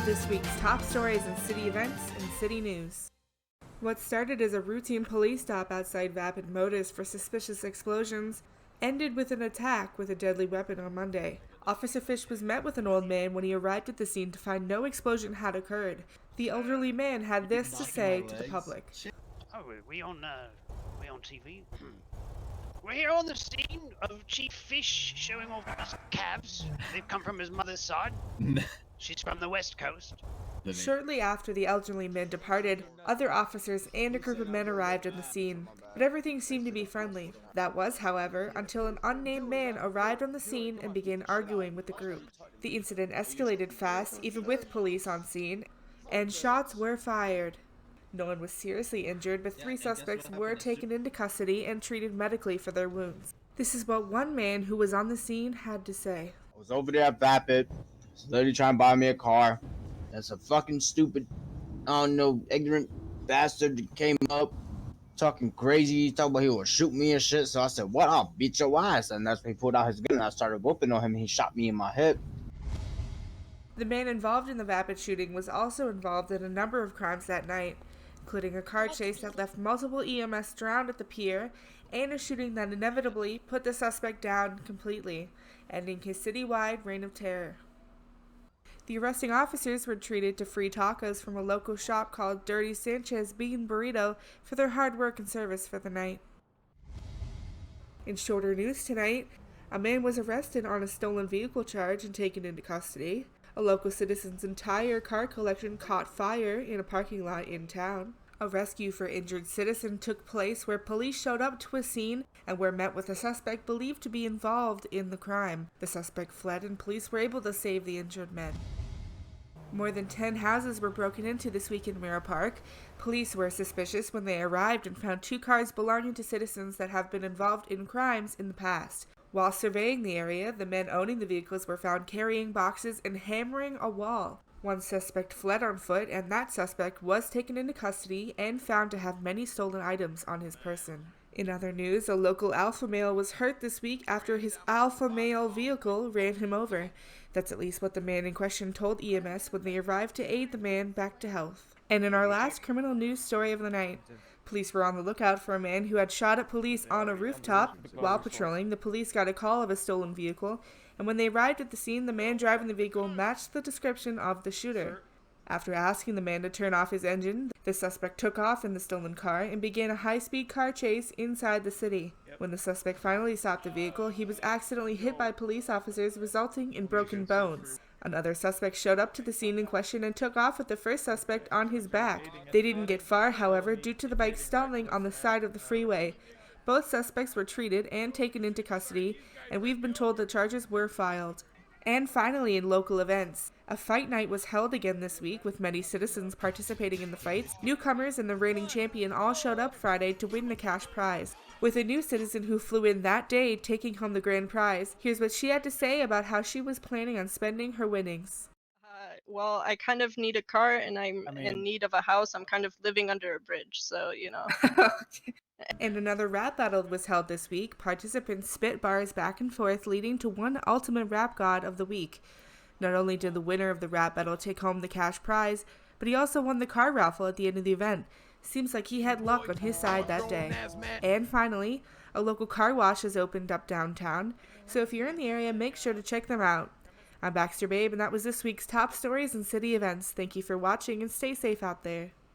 This week's top stories in city events and city news. What started as a routine police stop outside Vapid Motors for suspicious explosions ended with an attack with a deadly weapon on Monday. Officer Fish was met with an old man when he arrived at the scene to find no explosion had occurred. The elderly man had this to say to the public. Oh, we on TV? We're here on the scene of Chief Fish showing off his calves. They've come from his mother's side. She's from the West Coast. Shortly after the elderly man departed, other officers and a group of men arrived on the scene, but everything seemed to be friendly. That was, however, until an unnamed man arrived on the scene and began arguing with the group. The incident escalated fast, even with police on scene, and shots were fired. No one was seriously injured, but 3 suspects were taken into custody and treated medically for their wounds. This is what one man who was on the scene had to say. I was over there at Vapid, literally trying to buy me a car. That's a fucking stupid, I don't know, ignorant bastard that came up talking crazy. He talking about he would shoot me and shit. So I said, what? I'll beat your ass. And that's when he pulled out his gun and I started whooping on him and he shot me in my hip. The man involved in the Vapid shooting was also involved in a number of crimes that night, including a car chase that left multiple EMS drowned at the pier and a shooting that inevitably put the suspect down completely, ending his citywide reign of terror. The arresting officers were treated to free tacos from a local shop called Dirty Sanchez Bean Burrito for their hard work and service for the night. In shorter news tonight, a man was arrested on a stolen vehicle charge and taken into custody. A local citizen's entire car collection caught fire in a parking lot in town. A rescue for injured citizen took place where police showed up to a scene and were met with a suspect believed to be involved in the crime. The suspect fled and police were able to save the injured men. More than 10 houses were broken into this week in Mirror Park. Police were suspicious when they arrived and found 2 cars belonging to citizens that have been involved in crimes in the past. While surveying the area, the men owning the vehicles were found carrying boxes and hammering a wall. One suspect fled on foot, and that suspect was taken into custody and found to have many stolen items on his person. In other news, a local alpha male was hurt this week after his alpha male vehicle ran him over. That's at least what the man in question told EMS when they arrived to aid the man back to health. And in our last criminal news story of the night, police were on the lookout for a man who had shot at police on a rooftop. While patrolling, the police got a call of a stolen vehicle, and when they arrived at the scene, the man driving the vehicle matched the description of the shooter. After asking the man to turn off his engine, the suspect took off in the stolen car and began a high-speed car chase inside the city. When the suspect finally stopped the vehicle, he was accidentally hit by police officers, resulting in broken bones. Another suspect showed up to the scene in question and took off with the first suspect on his back. They didn't get far, however, due to the bike stalling on the side of the freeway. Both suspects were treated and taken into custody, and we've been told the charges were filed. And finally, in local events, a fight night was held again this week with many citizens participating in the fights. Newcomers and the reigning champion all showed up Friday to win the cash prize, with a new citizen who flew in that day taking home the grand prize. Here's what she had to say about how she was planning on spending her winnings. Well, I kind of need a car and I'm in need of a house. I'm kind of living under a bridge, so, you know. And another rap battle was held this week. Participants spit bars back and forth, leading to one ultimate rap god of the week. Not only did the winner of the rap battle take home the cash prize, but he also won the car raffle at the end of the event. Seems like he had luck on his side that day. And finally, a local car wash has opened up downtown, so if you're in the area, make sure to check them out. I'm Baxter Babe, and that was this week's top stories and city events. Thank you for watching, and stay safe out there.